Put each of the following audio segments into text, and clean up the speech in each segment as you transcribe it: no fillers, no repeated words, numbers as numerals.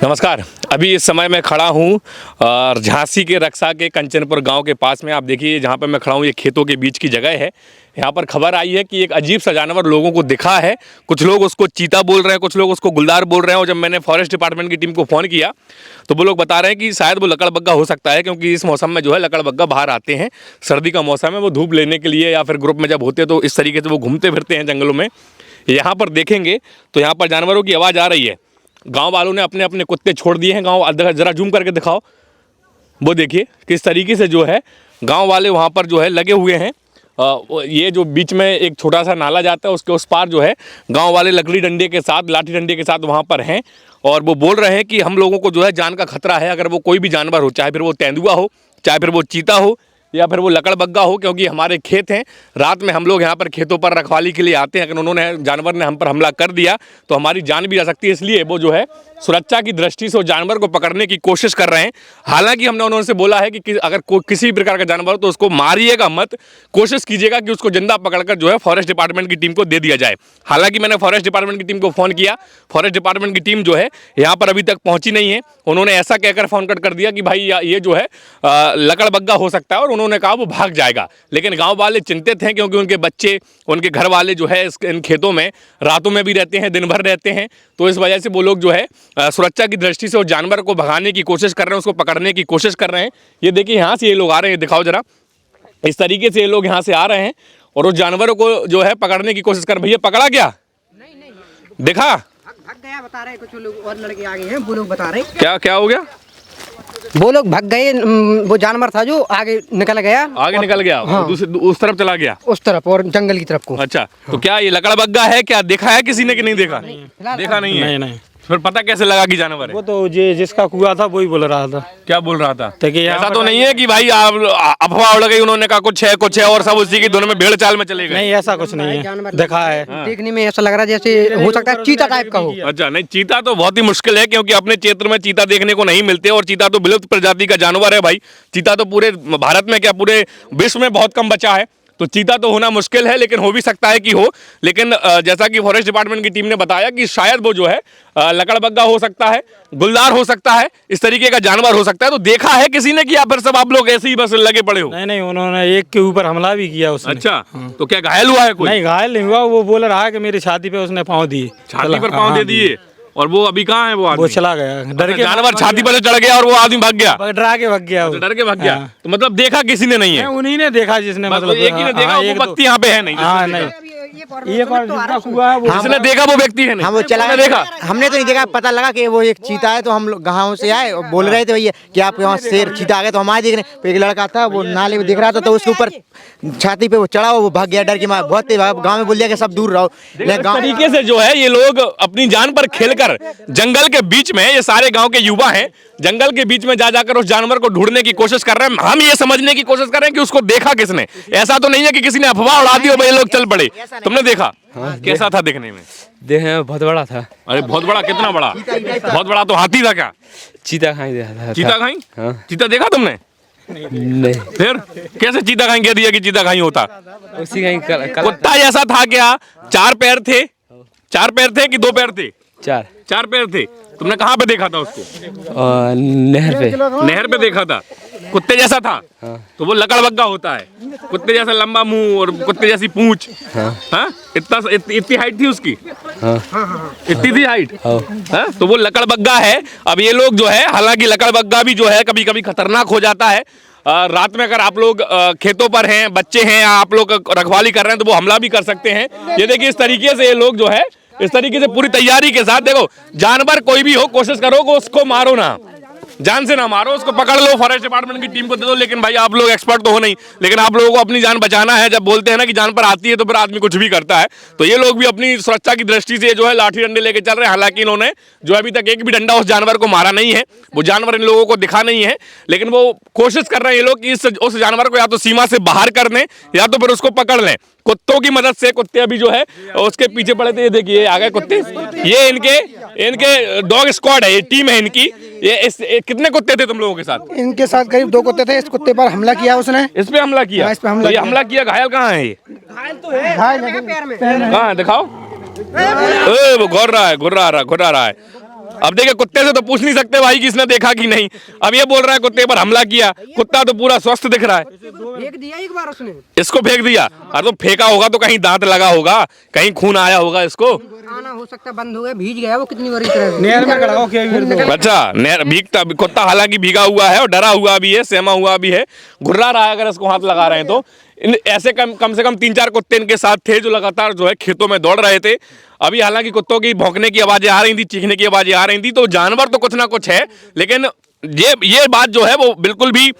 नमस्कार। अभी इस समय मैं खड़ा हूँ और झांसी के रक्षा के कंचनपुर गांव के पास में। आप देखिए जहाँ पर मैं खड़ा हूँ ये खेतों के बीच की जगह है। यहाँ पर खबर आई है कि एक अजीब सा जानवर लोगों को दिखा है। कुछ लोग उसको चीता बोल रहे हैं, कुछ लोग उसको गुलदार बोल रहे हैं। और जब मैंने फॉरेस्ट डिपार्टमेंट की टीम को फ़ोन किया तो वो लोग बता रहे हैं कि शायद वो लकड़बग्गा हो सकता है, क्योंकि इस मौसम में जो है लकड़बग्गा बाहर आते हैं। सर्दी का मौसम है, वो धूप लेने के लिए या फिर ग्रुप में जब होते हैं तो इस तरीके से वो घूमते फिरते हैं जंगलों में। यहाँ पर देखेंगे तो यहाँ पर जानवरों की आवाज़ आ रही है। गांव वालों ने अपने अपने कुत्ते छोड़ दिए हैं। गांव जरा जूम करके दिखाओ, वो देखिए किस तरीके से जो है गांव वाले वहां पर जो है लगे हुए हैं। ये जो बीच में एक छोटा सा नाला जाता है उसके उस पार जो है गांव वाले लकड़ी डंडे के साथ, लाठी डंडे के साथ वहां पर हैं। और वो बोल रहे हैं कि हम लोगों को जो है जान का खतरा है। अगर वो कोई भी जानवर हो, चाहे फिर वो तेंदुआ हो, चाहे फिर वो चीता हो, या फिर वो लकड़बग्गा हो, क्योंकि हमारे खेत हैं। रात में हम लोग यहाँ पर खेतों पर रखवाली के लिए आते हैं। अगर उन्होंने जानवर ने हम पर हमला कर दिया तो हमारी जान भी जा सकती है। इसलिए वो जो है सुरक्षा की दृष्टि से उस जानवर को पकड़ने की कोशिश कर रहे हैं। हालांकि हमने उन्होंने बोला है कि अगर किसी प्रकार का जानवर हो तो उसको मारिएगा मत, कोशिश कीजिएगा कि उसको जिंदा पकड़कर जो है फॉरेस्ट डिपार्टमेंट की टीम को दे दिया जाए। हालांकि मैंने फॉरेस्ट डिपार्टमेंट की टीम को फ़ोन किया, फॉरेस्ट डिपार्टमेंट की टीम जो है यहाँ पर अभी तक पहुँची नहीं है। उन्होंने ऐसा कहकर फ़ोन कट कर दिया कि भाई ये जो है लकड़बग्गा हो सकता है, और उन्होंने कहा वो भाग जाएगा। लेकिन गाँव वाले चिंतित हैं, क्योंकि उनके बच्चे, उनके घर वाले जो है इन खेतों में रातों में भी रहते हैं, दिन भर रहते हैं। तो इस वजह से वो लोग जो है सुरक्षा की दृष्टि से उस जानवर को भगाने की कोशिश कर रहे हैं, उसको पकड़ने की कोशिश कर रहे हैं। ये देखिए यहाँ से ये लोग आ रहे हैं, दिखाओ जरा, इस तरीके से ये लोग यहाँ से आ रहे हैं और उस जानवरों को जो है पकड़ने की कोशिश कर रहे हैं। भैया पकड़ा क्या? नहीं देखा? भाग गया बता रहे, कुछ लोग और लड़के आ गए हैं, वो लोग बता रहे क्या हो गया? वो लोग भाग गए। वो जानवर था जो आगे निकल गया, निकल गया। हाँ। उस तरफ चला गया, उस तरफ और जंगल की तरफ को। अच्छा, तो क्या ये लकड़बग्गा है? क्या देखा है किसी ने कि नहीं देखा? देखा नहीं है। नहीं। फिर पता कैसे लगा कि जानवर है? वो तो जिसका कुआ था वही बोल रहा था। क्या बोल रहा था? ऐसा तो नहीं है कि भाई आप अफवाह उड़ गई, उन्होंने कहा कुछ है और सब उसी की धुन में भेड़ चाल में चले गए? नहीं, ऐसा कुछ नहीं है, देखा है। देखने में ऐसा लग रहा है जैसे हो सकता है चीता टाइप का हो। अच्छा, नहीं, चीता तो बहुत ही मुश्किल है, क्योंकि अपने क्षेत्र में चीता देखने को नहीं मिलते, और चीता तो विलुप्त प्रजाति का जानवर है भाई। चीता तो पूरे भारत में क्या पूरे विश्व में बहुत कम बचा है। तो चीता तो होना मुश्किल है, लेकिन हो भी सकता है कि हो। लेकिन जैसा कि फॉरेस्ट डिपार्टमेंट की टीम ने बताया कि शायद वो जो है लकड़बग्गा हो सकता है, गुलदार हो सकता है, इस तरीके का जानवर हो सकता है। तो देखा है किसी ने कि या फिर सब आप लोग ऐसे ही बस लगे पड़े हो? नहीं, उन्होंने एक के ऊपर हमला भी किया उसने। अच्छा, तो क्या घायल हुआ है कोई? नहीं, घायल नहीं हुआ। वो बोल रहा है कि मेरी छाती पे उसने पाँव दिए। छाती पर पाँव दे दिए? और वो अभी कहाँ है? वो चला गया, डर के। जानवर छाती पर चढ़ गया और वो आदमी भाग गया, डरा के भाग गया। डर के भाग गया। तो मतलब देखा किसी ने नहीं है? उन्हीं ने देखा, जिसने मतलब एक ही ने देखा। वो व्यक्ति यहाँ पे है नहीं? हाँ, नहीं, ये जिसने देखा वो व्यक्ति है नहीं? हाँ, वो चला देखा, हमने तो नहीं देखा। पता लगा कि वो एक चीता है, तो हम लोग गाँव से आए और बोल रहे थे भैया कि आप यहाँ शेर चीता आ गए। तो हमारे देख रहे, एक लड़का था वो नाले में देख रहा था, तो उसके ऊपर छाती पे वो चढ़ा, वो भाग गया डर की मार। बहुत गाँव में बोल दिया कि सब दूर रहो। इस तरीके से जो है ये लोग अपनी जान पर खेलकर जंगल के बीच में, ये सारे गांव के युवा हैं, जंगल के बीच में जाकर उस जानवर को ढूंढने की कोशिश कर रहे हैं। हम ये समझने की कोशिश कर रहे हैं कि उसको देखा किसने। ऐसा तो नहीं है कि किसी ने अफवाह उड़ा दी और भाई लोग चल पड़े। तुमने देखा? हाँ, कैसा था देखने में? देखने में बहुत बड़ा था। अरे बहुत बड़ा? कितना बड़ा? बहुत बड़ा तो हाथी था क्या? चीता खाई देखा था। चीता खाई? हाँ। चीता देखा तुमने? नहीं। फिर कैसे चीता खाई कह दिया कि चीता खाई होता? उसी का कुत्ता जैसा था क्या? चार पैर थे? चार पैर थे कि दो पैर थे? चार पैर थे। तुमने कहाँ पे देखा था उसको? नहर पे। नहर पे देखा था। कुत्ते जैसा था? हाँ। तो वो लकड़बग्गा होता है। कुत्ते जैसा लंबा मुंह और कुत्ते जैसी पूंछ। हाँ? इतनी हाइट थी उसकी? हाँ। इतनी थी हाइट? हाँ? तो वो लकड़बग्गा है। अब ये लोग जो है, हालांकि लकड़बग्गा भी जो है कभी कभी खतरनाक हो जाता है। रात में अगर आप लोग खेतों पर हैं, बच्चे हैं, आप लोग रखवाली कर रहे हैं, तो वो हमला भी कर सकते हैं। ये देखिए इस तरीके से ये लोग जो है इस तरीके से पूरी तैयारी के साथ, देखो जानवर कोई भी हो, कोशिश करो कि उसको मारो ना, जान से ना मारो, उसको पकड़ लो, फॉरेस्ट डिपार्टमेंट की टीम को दे दो। लेकिन भाई आप लोग एक्सपर्ट तो हो नहीं, लेकिन आप लोगों को अपनी जान बचाना है। जब बोलते हैं ना कि जान पर आती है तो फिर आदमी कुछ भी करता है। तो ये लोग भी अपनी सुरक्षा की दृष्टि से जो है लाठी डंडे लेके चल रहे हैं। हालांकि इन्होंने जो अभी तक एक भी डंडा उस जानवर को मारा नहीं है, वो जानवर इन लोगों को दिखा नहीं है, लेकिन वो कोशिश कर रहे हैं ये लोग कि उस जानवर को या तो सीमा से बाहर कर दें या तो फिर उसको पकड़ लें कुत्तों की मदद से। कुत्ते अभी जो है उसके पीछे पड़े थे, ये देखिए आ गए कुत्ते। ये इनके डॉग स्क्वाड है, ये टीम है इनकी। ये कितने कुत्ते थे तुम लोगों के साथ? इनके साथ करीब 2 कुत्ते थे। इस कुत्ते पर हमला किया उसने। इस पे हमला किया? इस पे हमला तो ये हमला किया। घायल कहाँ है? ये घायल तो है, घायल है पैर में। कहाँ है? दिखाओ। वो घुर्रा रहा है। अब देखिए कुत्ते से तो पूछ नहीं सकते भाई कि इसने देखा कि नहीं। अब ये बोल रहा है कुत्ते पर हमला किया, कुत्ता तो पूरा स्वस्थ दिख रहा है। फेंक दिया एक बार उसने। इसको फेंक दिया। अरे तो फेंका होगा तो कहीं दांत लगा होगा, कहीं खून आया होगा इसको। आना हो सकता है बंद हो गया, भीज गया वो कितनी बार इस तरह से। नहर में खड़ा हो क्या? अच्छा नहर भीगता कुत्ता हालांकि भीगा हुआ है और डरा हुआ भी है, सहमा हुआ भी है, घुर्रा रहा है अगर इसको हाथ लगा रहे हैं तो। ऐसे कम से कम 3-4 कुत्ते इनके साथ थे जो लगातार जो है खेतों में दौड़ रहे थे। अभी हालांकि कुत्तों की भौंकने की आवाजें आ रही थी, चीखने की आवाजें आ रही थी, तो जानवर तो कुछ ना कुछ है, लेकिन ये बात जो है वो बिल्कुल भी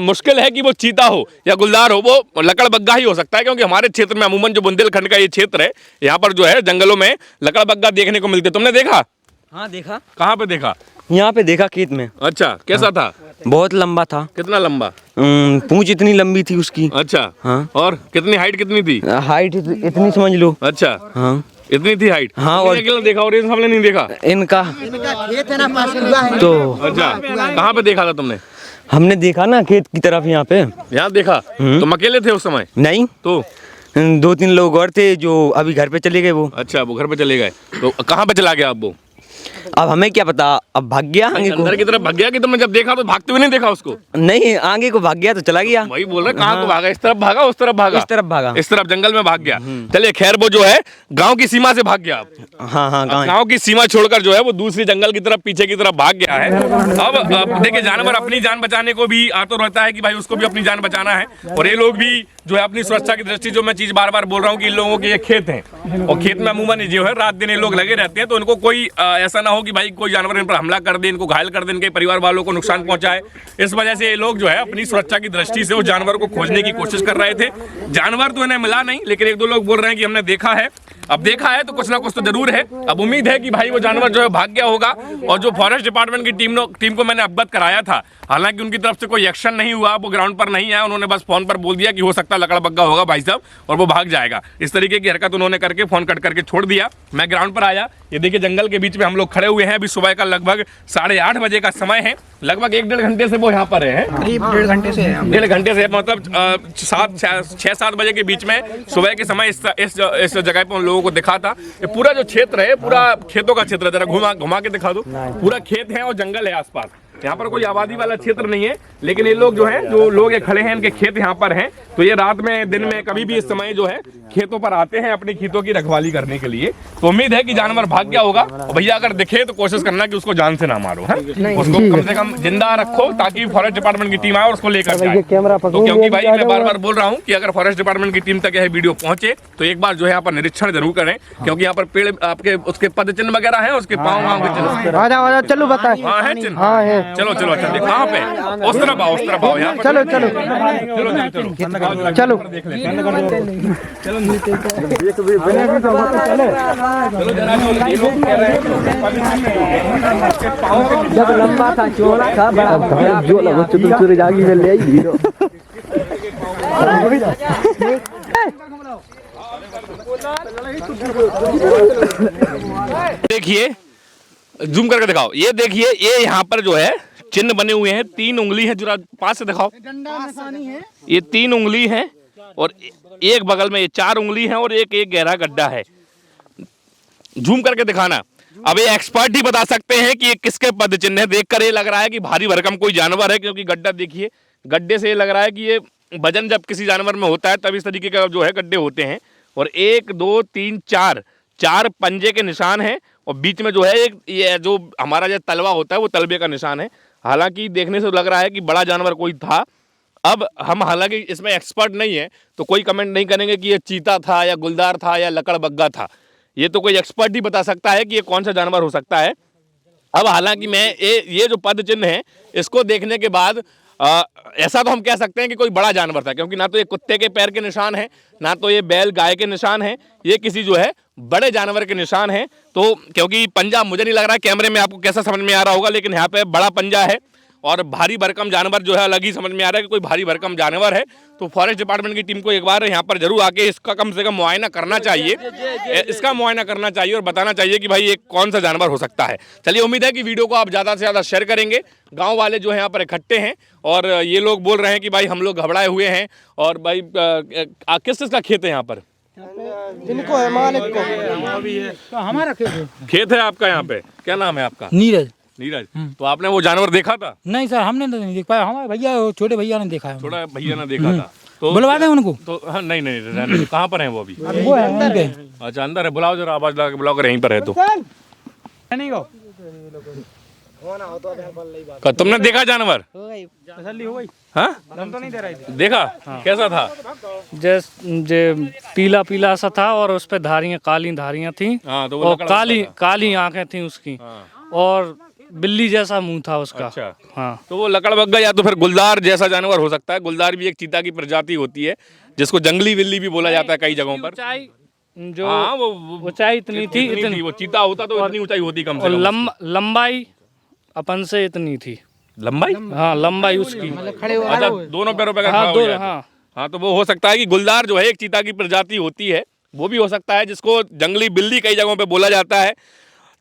मुश्किल है कि वो चीता हो या गुलदार हो, वो लकड़बग्गा ही हो सकता है। क्योंकि हमारे क्षेत्र में अमूमन जो बुंदेलखंड का ये क्षेत्र है, यहाँ पर जो है जंगलों में लकड़बग्गा देखने को मिलते। तुमने देखा? हाँ देखा, कहाँ पे देखा? यहाँ पे देखा खेत में। अच्छा कैसा था? बहुत लंबा था। कितना लंबा? पूंछ इतनी लंबी थी उसकी। अच्छा हाँ। और कितनी हाइट कितनी थी? हाइट इतनी समझ लो। अच्छा हाँ इतनी थी हाइट। हाँ, और अकेला देखा और इन सबने नहीं देखा? इनका खेत है ना पास में तो अच्छा कहाँ पे देखा था तुमने? हमने देखा ना खेत की तरफ यहाँ पे। यहाँ देखा? तुम अकेले थे उस समय? नहीं, तो 2-3 लोग और थे जो अभी घर पे चले गए वो। अच्छा वो घर पे चले गए, तो कहाँ पे चला गया अब वो? अब हमें क्या पता, अब भाग गया आगे को। अंदर की तरफ भाग गया कि तुमने जब देखा तो भागते हुए नहीं देखा उसको? नहीं, आगे को भाग गया तो चला गया। वही बोल रहे कहाँ को भागा? इस तरफ भागा उस तरफ भागा? इस तरफ भागा। इस तरफ जंगल में भाग गया। चलिए खैर वो जो है गांव की सीमा से भाग गया। हाँ हाँ गांव की सीमा छोड़कर जो है वो दूसरी जंगल की तरफ पीछे की तरफ भाग गया है। अब देखिए जानवर अपनी जान बचाने को भी आतुर रहता है कि भाई उसको भी अपनी जान बचाना है, और ये लोग भी जो है अपनी सुरक्षा की दृष्टि, जो मैं चीज बार बार बोल रहा हूँ कि इन लोगों के ये खेत हैं और खेत में अमूमन जो है रात दिन ये लोग लगे रहते हैं, तो इनको कोई ऐसा ना हो कि भाई कोई जानवर इन पर हमला कर दे, इनको घायल कर दे, इनके परिवार वालों को नुकसान पहुंचाए। इस वजह से ये लोग जो है अपनी सुरक्षा की दृष्टि से उस जानवर को खोजने की कोशिश कर रहे थे। जानवर तो इन्हें मिला नहीं, लेकिन 1-2 लोग बोल रहे हैं कि हमने देखा है। अब देखा है तो कुछ ना कुछ तो जरूर है। अब उम्मीद है कि भाई वो जानवर जो है भाग गया होगा, और जो फॉरेस्ट डिपार्टमेंट की टीम को मैंने अवगत कराया था, हालांकि उनकी तरफ से कोई एक्शन नहीं हुआ, वो ग्राउंड पर नहीं आया, उन्होंने बस फोन पर बोल दिया कि हो सकता है लकड़बग्गा होगा भाई साहब और वो भाग जाएगा। इस तरीके की हरकत उन्होंने करके फोन कट करके छोड़ दिया। मैं ग्राउंड पर आया, ये देखिए जंगल के बीच में हम लोग खड़े हुए हैं। अभी सुबह का लगभग 8:30 बजे का समय है, लगभग 1-1.5 घंटे से वो यहाँ पर है। करीब 1.5 घंटे से 1.5 घंटे से मतलब 6-7 बजे के बीच में सुबह के समय इस जगह पर उन लोगों को दिखा था। ये पूरा जो क्षेत्र है पूरा खेतों का क्षेत्र है, जरा घुमा के दिखा दो। पूरा खेत है और जंगल है आसपास, यहाँ पर कोई आबादी वाला क्षेत्र नहीं है। लेकिन ये लोग जो हैं, जो लोग ये खड़े हैं, इनके खेत यहाँ पर हैं, तो ये रात में दिन में कभी भी इस समय जो है खेतों पर आते हैं अपने खेतों की रखवाली करने के लिए। तो उम्मीद है कि जानवर भाग गया होगा। और भैया अगर दिखे तो कोशिश करना कि उसको जान से ना मारो, है उसको कम से कम जिंदा रखो, ताकि फॉरेस्ट डिपार्टमेंट की टीम आए और उसको लेकर जाए। तो क्योंकि भाई मैं बार बार बोल रहा हूँ कि अगर फॉरेस्ट डिपार्टमेंट की टीम तक यह वीडियो पहुंचे तो एक बार जो है यहाँ पर निरीक्षण जरूर करें, क्योंकि यहाँ पर पेड़ आपके उसके पद चिन्ह वगैरह है, उसके पाँव के चिन्ह। चलो बता। हाँ है चिन्ह। हाँ है। चलो चलो अच्छा देखो कहाँ पे? उस तरफ आओ, उस तरफ आओ यहाँ पर। चलो चलो चलो चलो देख लेते हैं। चलो जरा ये लोग कह रहे हैं जब लंबा था चौड़ा था बड़ा जो लगो चतुर जागी में ले आई हीरो। देखिए जूम करके दिखाओ, ये देखिए ये यहाँ पर जो है चिन्ह बने हुए हैं, 3 उंगली है, जरा पास से दिखाओ। ये 3 उंगली है और एक बगल में ये 4 उंगली है और एक गहरा गड्ढा है। जूम करके दिखाना। अब ये एक्सपर्ट ही बता सकते हैं कि ये किसके पद चिन्ह है। देखकर ये लग रहा है कि भारी भरकम कोई जानवर है, क्योंकि गड्ढा देखिए, गड्ढे से ये लग रहा है कि ये वजन जब किसी जानवर में होता है तब इस तरीके का जो है गड्ढे होते हैं। और 1 2 3 4 पंजे के निशान हैं और बीच में जो है एक ये जो हमारा जो तलवा होता है वो तलवे का निशान है। हालांकि देखने से लग रहा है कि बड़ा जानवर कोई था। अब हम हालांकि इसमें एक्सपर्ट नहीं है तो कोई कमेंट नहीं करेंगे कि ये चीता था या गुलदार था या लकड़बग्गा था। ये तो कोई एक्सपर्ट ही बता सकता है कि ये कौन सा जानवर हो सकता है। अब हालांकि मैं ये जो पद चिन्ह है इसको देखने के बाद ऐसा तो हम कह सकते हैं कि कोई बड़ा जानवर था, क्योंकि ना तो ये कुत्ते के पैर के निशान हैं, ना तो ये बैल गाय के निशान हैं, ये किसी जो है बड़े जानवर के निशान हैं। तो क्योंकि पंजा मुझे नहीं लग रहा है कैमरे में आपको कैसा समझ में आ रहा होगा, लेकिन यहाँ पे बड़ा पंजा है और भारी भरकम जानवर जो है अलग ही समझ में आ रहा है कि कोई भारी भरकम जानवर है। तो फॉरेस्ट डिपार्टमेंट की टीम को एक बार यहाँ पर जरूर आके इसका कम से कम मुआयना करना चाहिए, इसका मुआयना करना चाहिए और बताना चाहिए कि भाई ये कौन सा जानवर हो सकता है। चलिए उम्मीद है कि वीडियो को आप ज़्यादा से ज़्यादा शेयर करेंगे। गांव वाले जो है यहाँ पर इकट्ठे हैं और ये लोग बोल रहे हैं कि भाई हम लोग घबराए हुए हैं। और भाई किस चीज़ का खेत है यहाँ पर? इनको है मालिक को। हमारा खेत है आपका यहाँ पे, क्या नाम है आपका? नीरज। नीरज। तो आपने वो जानवर देखा था? नहीं सर, हमने तो नहीं देख पाया, हमारे भैया छोटे भैया ने देखा है। थोड़ा भैया ने देखा था तो बुलवा दें उनको। तो हाँ, नहीं नहीं रहने दो। कहाँ पर हैं वो अभी? वो है उनके। अच्छा अंदर है, बुलाओ जरा, आवाज लगा के बुलाओ, यहीं पर है तो। नहीं गो तुमने देखा जानवर? तसल्ली हो गई। हाँ हम तो नहीं दे रहे थे। देखा? कैसा था? जे पीला पीला सा था और उस पे धारियां, काली धारियां थी हाँ तो वो और लकड़ा काली होता था। काली आंखें थी उसकी हाँ। और बिल्ली जैसा मुंह था उसका। अच्छा हाँ तो वो लकड़बग्गा या तो फिर गुलदार जैसा जानवर हो सकता है। गुलदार भी एक चीता की प्रजाति होती है जिसको जंगली बिल्ली भी बोला जाता है कई जगहों पर। ऊंचाई जो हाँ वो ऊंचाई इतनी थी, इतनी वो चीता होता तो इतनी ऊंचाई होती कम और से कम। लंबाई अपन से इतनी थी। लंबाई? हाँ लंबाई उसकी। अच्छा दोनों पैरों पे अगर खड़ा हाँ हो दो, जाए तो। हाँ हाँ तो वो हो सकता है कि गुलदार जो है एक चीता की प्रजाति होती है, वो भी हो सकता है, जिसको जंगली बिल्ली कई जगहों पे बोला जाता है।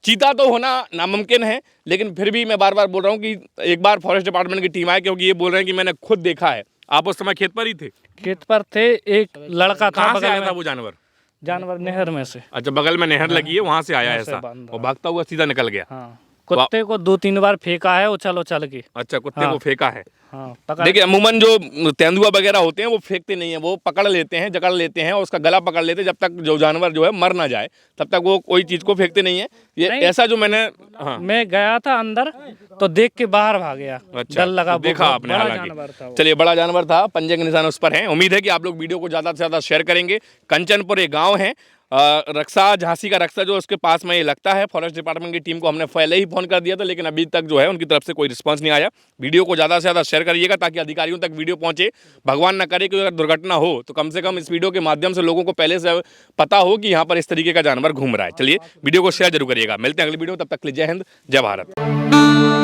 चीता तो होना नामुमकिन है, लेकिन फिर भी मैं बार बार बोल रहा हूँ कि एक बार फॉरेस्ट डिपार्टमेंट की टीम आए, क्योंकि ये बोल रहे हैं कि मैंने खुद देखा है। आप उस समय खेत पर ही थे? खेत पर थे, एक लड़का था कहाँ से बगल आया था में, वो जानवर? जानवर नहर में से। अच्छा बगल में नहर लगी है, वहां से आया वहाँ से ऐसा बांधा। और भागता हुआ सीधा निकल गया। हाँ कुत्ते को 2-3 बार फेंका है उछल उछल के। अच्छा कुत्ते हाँ। को फेंका है। हाँ पकड़ देखिए अमूमन जो तेंदुआ वगैरह होते हैं वो फेंकते नहीं है, वो पकड़ लेते हैं, जकड़ लेते हैं और उसका गला पकड़ लेते हैं। जब तक जो जानवर जो है मर ना जाए तब तक वो कोई चीज को फेंकते नहीं है। ये नहीं। ऐसा जो मैंने हाँ मैं गया था अंदर तो देख के बाहर भाग गया। अच्छा डर लगा, तो देखा बहुत आपने? बड़ा जानवर था हालांकि वो। चलिए बड़ा जानवर था, पंजे के निशान उस पर हैं। उम्मीद है कि आप लोग वीडियो को ज़्यादा से ज़्यादा शेयर करेंगे। कंचनपुर एक गांव है, रक्सा, झांसी का रक्सा जो उसके पास में ये लगता है। फॉरेस्ट डिपार्टमेंट की टीम को हमने पहले ही फ़ोन कर दिया था, लेकिन अभी तक जो है उनकी तरफ से कोई रिस्पांस नहीं आया। वीडियो को ज़्यादा से ज़्यादा शेयर करिएगा ताकि अधिकारियों तक वीडियो पहुंचे। भगवान न करे कि अगर दुर्घटना हो तो कम से कम इस वीडियो के माध्यम से लोगों को पहले से पता हो कि यहाँ पर इस तरीके का जानवर घूम रहा है। चलिए वीडियो को शेयर जरूर करिएगा। मिलते हैं अगली वीडियो, तब तक के लिए जय हिंद, जय भारत।